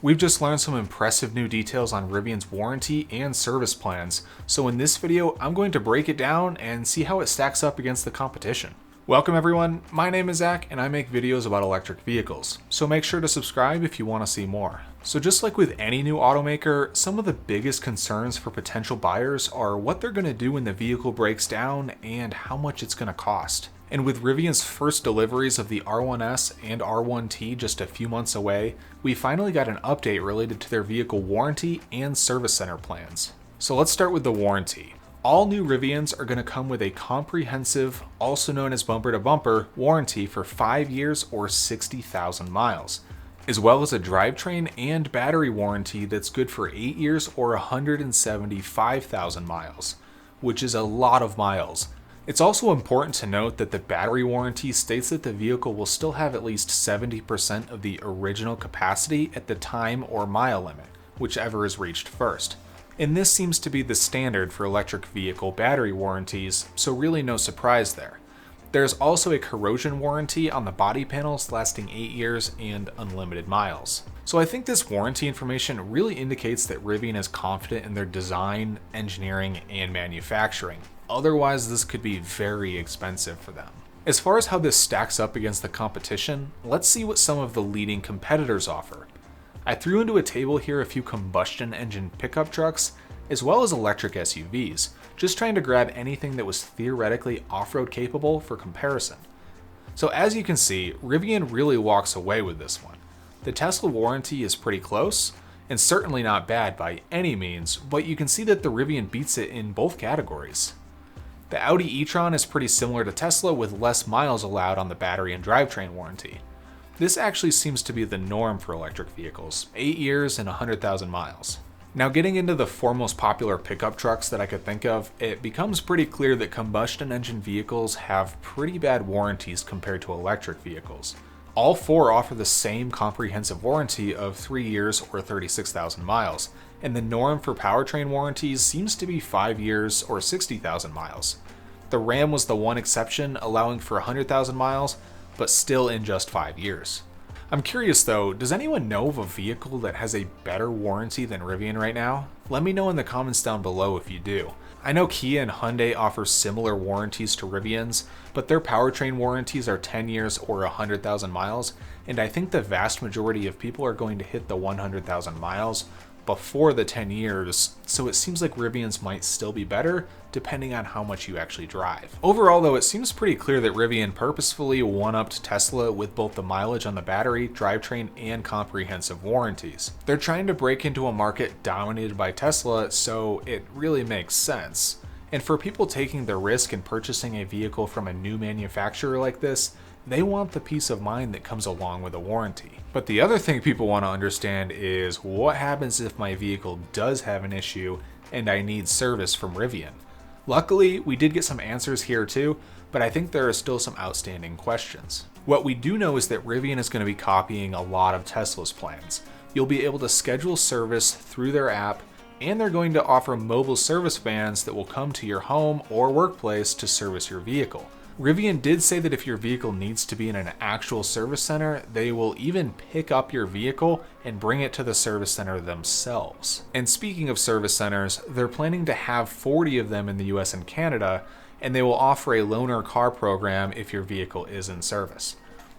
We've just learned some impressive new details on Rivian's warranty and service plans, so in this video I'm going to break it down and see how it stacks up against the competition. Welcome everyone, my name is Zack and I make videos about electric vehicles, so make sure to subscribe if you want to see more. So just like with any new automaker, some of the biggest concerns for potential buyers are what they're going to do when the vehicle breaks down and how much it's going to cost. And with Rivian's first deliveries of the R1S and R1T just a few months away, we finally got an update related to their vehicle warranty and service center plans. So let's start with the warranty. All new Rivians are going to come with a comprehensive, also known as bumper-to-bumper, warranty for 5 years or 60,000 miles, as well as a drivetrain and battery warranty that's good for 8 years or 175,000 miles, which is a lot of miles. It's also important to note that the battery warranty states that the vehicle will still have at least 70% of the original capacity at the time or mile limit, whichever is reached first. And this seems to be the standard for electric vehicle battery warranties, so really no surprise there. There's also a corrosion warranty on the body panels lasting 8 years and unlimited miles. So I think this warranty information really indicates that Rivian is confident in their design, engineering, and manufacturing. Otherwise, this could be very expensive for them. As far as how this stacks up against the competition, let's see what some of the leading competitors offer. I threw into a table here a few combustion engine pickup trucks, as well as electric SUVs, just trying to grab anything that was theoretically off-road capable for comparison. So as you can see, Rivian really walks away with this one. The Tesla warranty is pretty close, and certainly not bad by any means, but you can see that the Rivian beats it in both categories. The Audi e-tron is pretty similar to Tesla with less miles allowed on the battery and drivetrain warranty. This actually seems to be the norm for electric vehicles, 8 years and 100,000 miles. Now getting into the four most popular pickup trucks that I could think of, it becomes pretty clear that combustion engine vehicles have pretty bad warranties compared to electric vehicles. All four offer the same comprehensive warranty of 3 years or 36,000 miles, and the norm for powertrain warranties seems to be 5 years or 60,000 miles. The Ram was the one exception, allowing for 100,000 miles, but still in just 5 years. I'm curious though, does anyone know of a vehicle that has a better warranty than Rivian right now? Let me know in the comments down below if you do. I know Kia and Hyundai offer similar warranties to Rivian's, but their powertrain warranties are 10 years or 100,000 miles, and I think the vast majority of people are going to hit the 100,000 miles before the 10 years, so it seems like Rivian's might still be better, depending on how much you actually drive. Overall though, it seems pretty clear that Rivian purposefully one-upped Tesla with both the mileage on the battery, drivetrain, and comprehensive warranties. They're trying to break into a market dominated by Tesla, so it really makes sense. And for people taking the risk in purchasing a vehicle from a new manufacturer like this, they want the peace of mind that comes along with a warranty. But the other thing people want to understand is what happens if my vehicle does have an issue and I need service from Rivian. Luckily, we did get some answers here too, but I think there are still some outstanding questions. What we do know is that Rivian is going to be copying a lot of Tesla's plans. You'll be able to schedule service through their app, and they're going to offer mobile service vans that will come to your home or workplace to service your vehicle. Rivian did say that if your vehicle needs to be in an actual service center, they will even pick up your vehicle and bring it to the service center themselves. And speaking of service centers, they're planning to have 40 of them in the US and Canada, and they will offer a loaner car program if your vehicle is in service.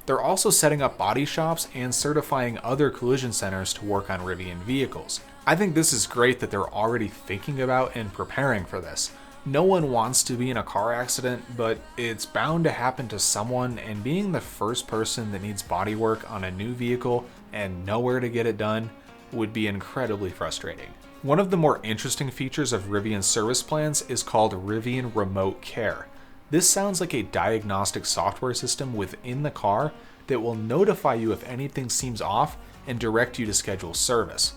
They're also setting up body shops and certifying other collision centers to work on Rivian vehicles. I think this is great that they're already thinking about and preparing for this. No one wants to be in a car accident, but it's bound to happen to someone, and being the first person that needs bodywork on a new vehicle and nowhere to get it done would be incredibly frustrating. One of the more interesting features of Rivian's service plans is called Rivian Remote Care. This sounds like a diagnostic software system within the car that will notify you if anything seems off and direct you to schedule service.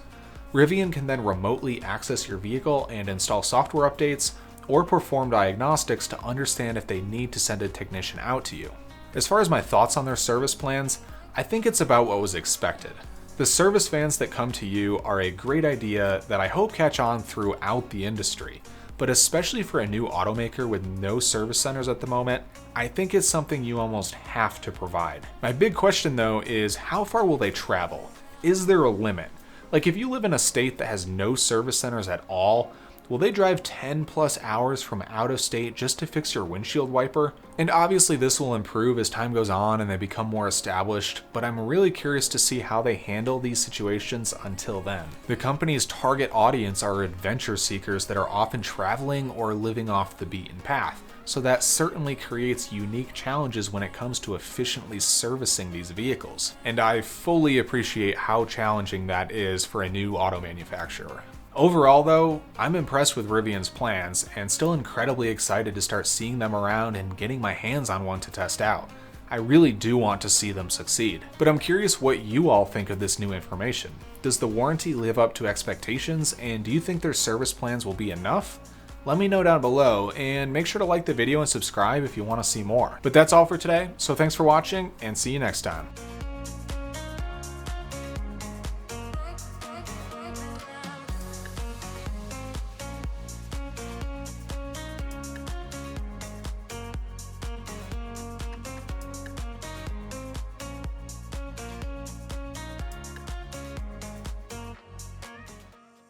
Rivian can then remotely access your vehicle and install software updates, or perform diagnostics to understand if they need to send a technician out to you. As far as my thoughts on their service plans, I think it's about what was expected. The service vans that come to you are a great idea that I hope catch on throughout the industry, but especially for a new automaker with no service centers at the moment, I think it's something you almost have to provide. My big question though is, how far will they travel? Is there a limit? Like if you live in a state that has no service centers at all, will they drive 10 plus hours from out of state just to fix your windshield wiper? And obviously this will improve as time goes on and they become more established, but I'm really curious to see how they handle these situations until then. The company's target audience are adventure seekers that are often traveling or living off the beaten path. So that certainly creates unique challenges when it comes to efficiently servicing these vehicles. And I fully appreciate how challenging that is for a new auto manufacturer. Overall though, I'm impressed with Rivian's plans and still incredibly excited to start seeing them around and getting my hands on one to test out. I really do want to see them succeed. But I'm curious what you all think of this new information. Does the warranty live up to expectations, and do you think their service plans will be enough? Let me know down below, and make sure to like the video and subscribe if you want to see more. But that's all for today, so thanks for watching and see you next time.